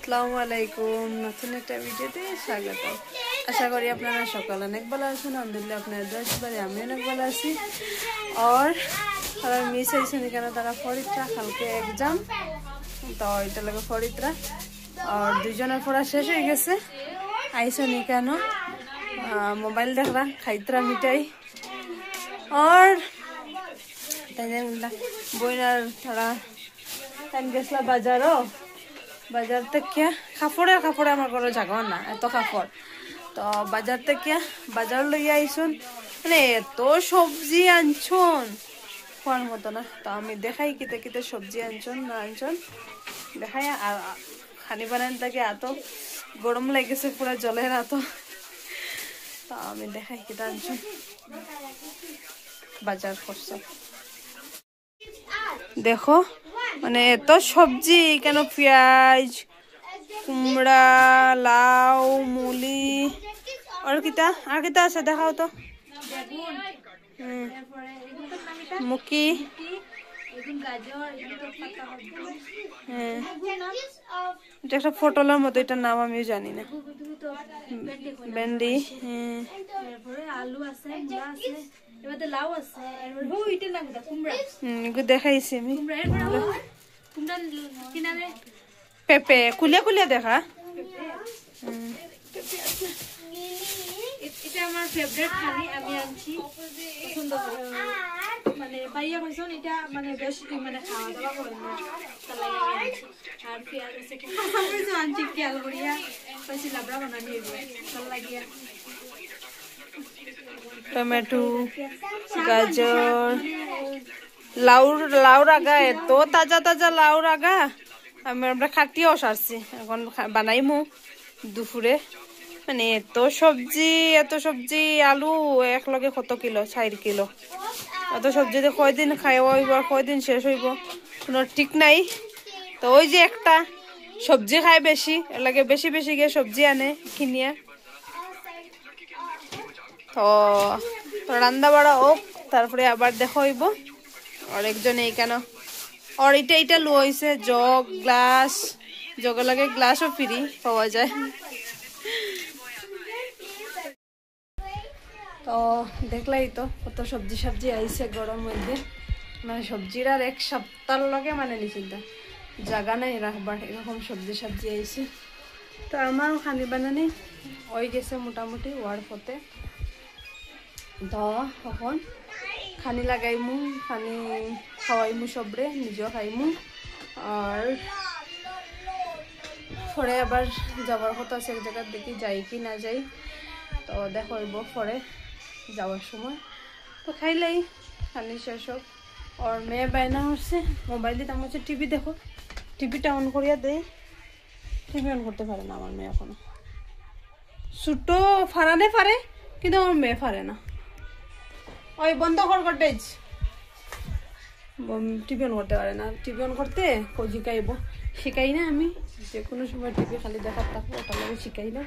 আসসালামু আলাইকুম নতুন একটা ভিডিওতে স্বাগত। আশা করি আপনারা সকাল অনেক ভালো আছেন। আলহামদুলিল্লাহ আপনারা দোয়ারে আমি অনেক ভালো আছি। আর তারা মিস হয়েছেন কেন তারা পরীক্ষা কালকে এক্সাম, তো এটা লাগে পরীক্ষা। আর দুজনের পড়া শেষ হয়ে গেছে, আইসনি কেন মোবাইল দেখরা খাইতরা মিঠাই। আর বইনার তারা টাইম গেছিলা বাজারও, বাজার থেকে কাপড়ে আমার ঘরে জাগা না, এত কাপড়। তো বাজার থেকে বাজার লইয়া আইসুন, মানে এত সবজি আনছন খোয়ার মতো না। তো আমি দেখাই কিতে কিতে সবজি আনছন না আনছন দেখাই। আর খানি বানান থাকে এত গরম লেগেছে পুরো জলের এত। তো আমি দেখাই কিতে আনছন বাজার করছে। দেখো মানে এত সবজি কেন, পেঁয়াজ, কুমড়া, লাউ, মুলি, আর কিতা আছে দেখাও তো। মুখি, এটা একটা পটলের মতো, এটার নাম আমিও জানি না। ভেন্ডি, দেখাইছি আমি। পেঁপে খুলে খুলে দেখা। এটা আমার ফেভারিট খালি, আমি আনছি পছন্দ করি। মানে ভাইয়া কইছন এটা মানে বেশ মানে খাওয়া দাওয়া করে না, তার লাগে আমি আনছি। আর পেঁয়াজ আছে আমি তো আনছি তেল করিয়া কইছি লাবড়া বানানি হইব, তার লাগিয়া টমেটো, গাজর, লাউর আগা, এত তাজা তাজা লাউর আগা। আমরা খাটিয়েও সারছি, এখন বানাইমু দুপুরে। মানে এত সবজি আলু এক লগে কত কিলো, 4 কিলো। এত সবজি কয়দিন খাই হইব, কয়দিন শেষ হইব কোনো ঠিক নাই। তো ওই যে একটা সবজি খায় বেশি, এর লাগে বেশি বেশি গিয়ে সবজি আনে কিনিয়া। তো রান্না বাড়া হোক, তারপরে আবার দেখা হইব। আর একজন এই কেন আর এটা লো হয়েছে জগ, গ্লাস, জগে লাগে গ্লাসও ফ্রি পাওয়া যায়। তো দেখলাই তো কত সবজি আইছে গরম মধ্যে, মানে সবজির আর এক সপ্তাহ লগে মানে নিচিন্তা জাগা নাই রাখবার, এরকম সবজি আইছে। তো আমারও খানি বানানি হয়ে গেছে মোটামুটি ওয়ার পথে। তো এখন খানি লাগাইমু, খানি খাওয়াইমু সবরে, নিজেও খাইমু। আর পরে আবার যাবার কথা আছে এক জায়গার, দেখি যাই কি না যাই। তো দেখো পরে যাওয়ার সময় তো খাইলাই খানি শেষ হোক। আর মেয়ে বায়না হচ্ছে মোবাইল দিতে, আমার হচ্ছে টিভি দেখো, টিভিটা অন করিয়া দেয়। টিভি অন করতে পারে না আমার মেয়ে এখনো, ছোটো ফারানে পারে কিন্তু আমার মেয়ে পারে না। ওই বন্ধ করতে টিভি অন করতে পারে না। টিভি অন করতে শিখাই না আমি, যে কোনো সময় টিভি খালি দেখার থাকবো, ওটা লাগে শিখাই না।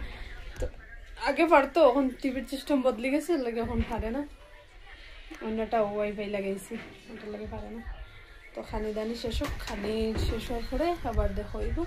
তো আগে পারতো, এখন টিভির সিস্টেম বদলে গেছে, এর লাগে এখন পারে না। অন্যটা ওয়াইফাই লাগাইছি, ওটা লাগে পারে না। তো খানি দানি শেষ হোক, খানি শেষ হওয়ার পরে আবার দেখো হইব।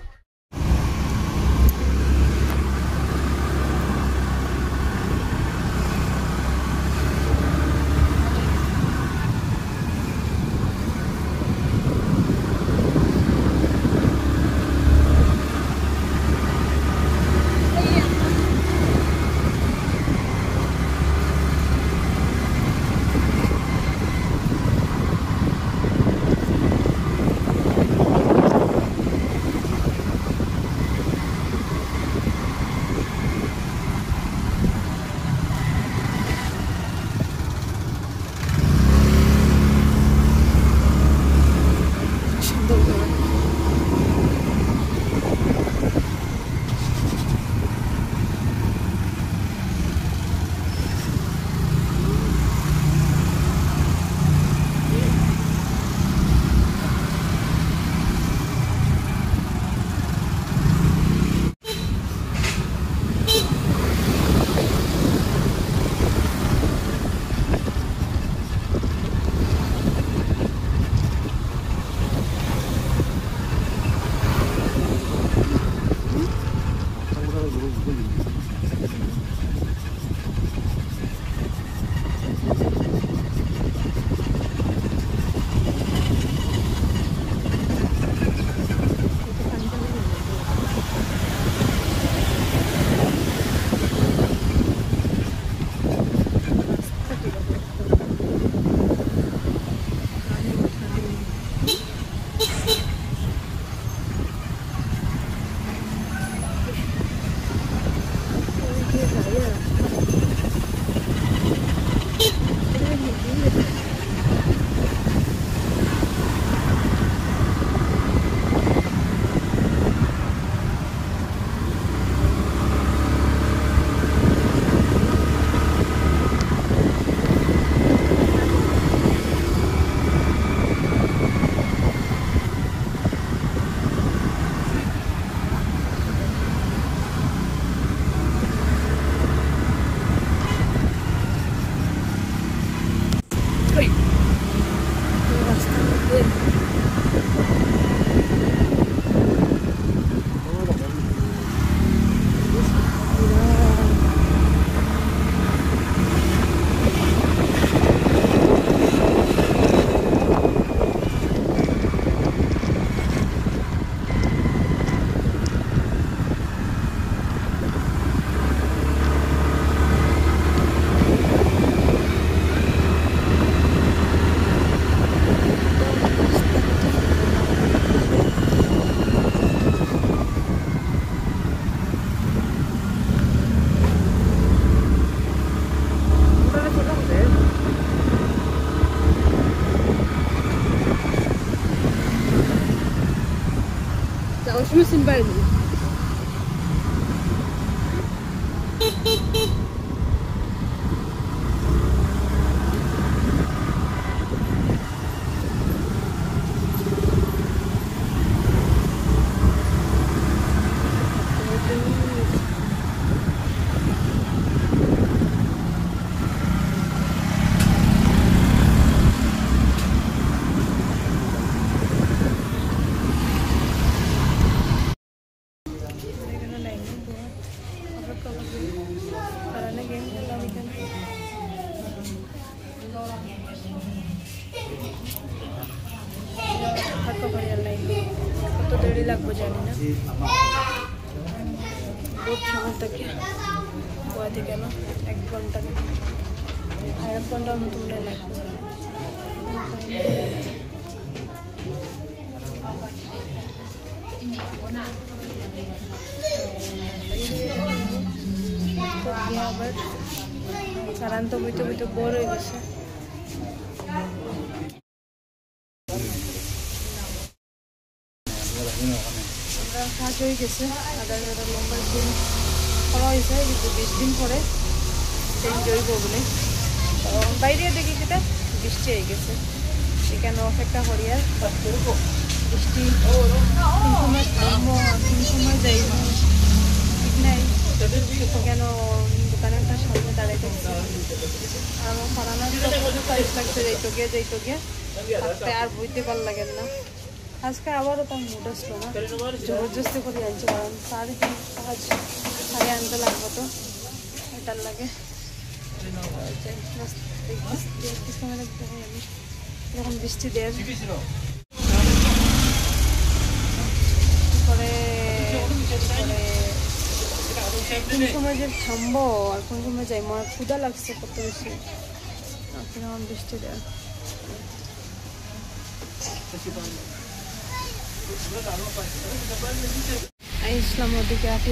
পাইনি কত দেরি লাগবে জানি না বহুত সময় থেকে গোয়াতে গেল 1 ঘন্টা 1.5 ঘন্টার মতো মনে লাগবে আবার সারান্ত বইতে বইতে বোর হয়ে গেছে আমরা কাজ হয়ে গেছে আধা লম্বা দিন করা হয়েছে কিন্তু 20 দিন পরে চেঞ্জ হইব বলে তো বাইরে দেখি যেটা বৃষ্টি হয়ে গেছে এখানে অপেক্ষা করি আর বৃষ্টি কোন সময় থামবো কোন সময় যাইব ঠিক নাই কেন দোকানের সামনে দাঁড়াই থাকছে আর আমার পড়ানোর তারিখ লাগছে যাইতো গিয়ে থাকতে আর বইতে ভালো লাগে না আজকে আবারও তার মুড আসলো না জবরদস্তি করে আনছি কারণ সারাদিন কাজ সারে আনতে লাগবো তো এটার লাগে যখন বৃষ্টি দেয় পরে কোন সময় যে থামবো আর কোন সময় যাই আমার ক্ষুধা লাগছে কত বেশি এখন বৃষ্টি দেয় ইসলাম ওদিকে আটি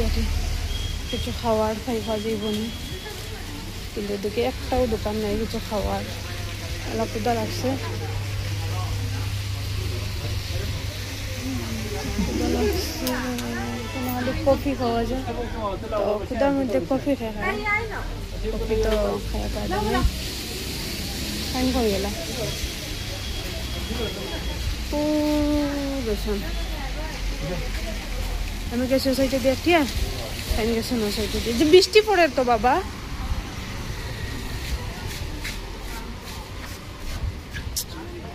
কিছু খাওয়ার খাইফা যাইব না কিন্তু ওদিকে একটাও দোকান নাই কিছু খাওয়ার এলা ক্ষুধা লাগছে কফি খাওয়া যায় তো ক্ষুধার মধ্যে কফি খাই কফি তো খাই পাওয়া যায় না ফাইন করে গেলাম আমি গেছি সাইডে দিয়ে ঠিক ফাইন গেছে না সাইডে দিয়ে যে বৃষ্টি পড়ে তো বাবা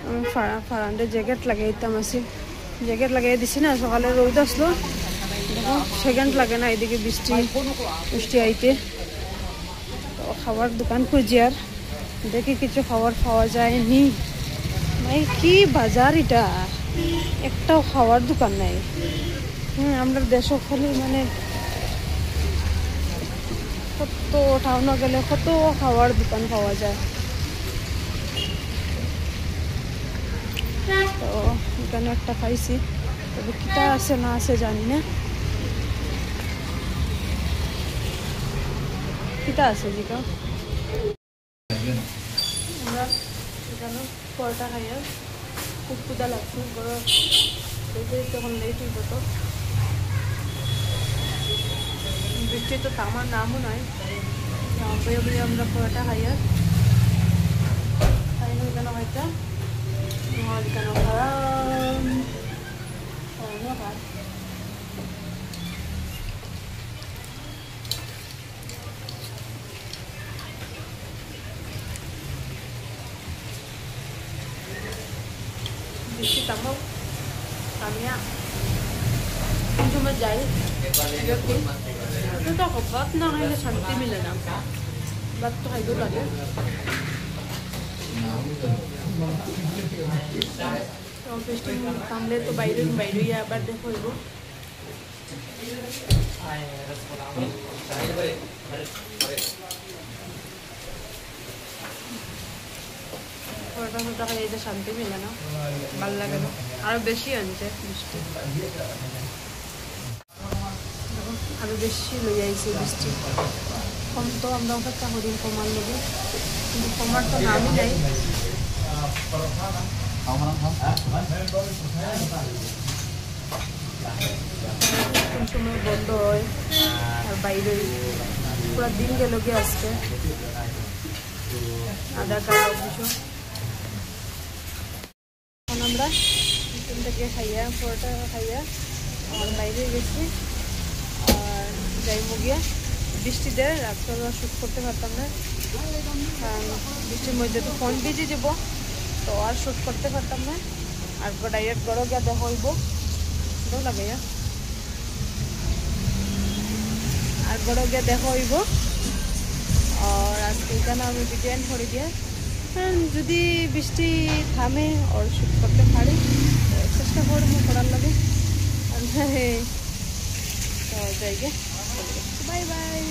আমি ফারান্ডে জ্যাকেট লাগাইতাম আছি জ্যাকেট লাগাই দিছি না সকালে রোদ আসলো দেখো সেকেন্ড লাগে না এদিকে বৃষ্টি আইতে তো খাবার দোকান খুঁজি আর দেখি কিছু খাবার খাওয়া যায়নি ভাই কি বাজার এটা একটাও খাওয়ার দোকান নাই আমরা দেশও খালি মানে কত টাউনে গেলে কত খাওয়ার দোকান পাওয়া যায় তো এখানে একটা খাইছি তবে কিটা আছে না আছে জানি না কিটা আছে জিকা আমরা এখানে পরোটা খাই আর খুব ক্ষুধা লাগছে বড় তখন লেট হইব তো বৃষ্টি তো থামার নামও নয় বইয়ে বইয়ে আমরা পরোটা খাই আর খাই না কেন হয়তো কেন ভাত বৃষ্টি থামক আমি কোন সময় যাই তো ভাত না খাইলে শান্তি মিলে না ভাত তো খাইব লাগে বৃষ্টি থামলে তো বাইরে আবার দেখো হইব পরোটা খাইতে শান্তি মিলে না ভাল লাগে না আরো বেশি আনছে বৃষ্টি আরো বেশি লই আইছে বৃষ্টি কম তো আমরা অপেক্ষা করি কমার লোকে কিন্তু কমার তো নামই নাই কোন সময় বন্ধ হয় আর বাইরে পুরো দিন গেল গিয়ে আজকে আধার কার্ড অফিসও। এখন আমরা এখান থেকে খাইয়া পরোটা খাইয়া আর বাইরে গেছি আর যাইবো গিয়া বৃষ্টিতে রাত্রে শ্যুট করতে পারতাম না কারণ বৃষ্টির মধ্যে তো ফোন ভিজে যাব তো আর শ্যুট করতে পারতাম না আর ডাইরেক্ট গড়ো গিয়া দেখা হইব ভালো লাগে আর গড়ো গিয়া দেখা হইব আর আজকে এখানে আমি বিকেন করে দিয়ে যদি বৃষ্টি থামে আর শ্যুট করতে পারি চেষ্টা করবো করার লাগে তো যাই গে বাই বাই।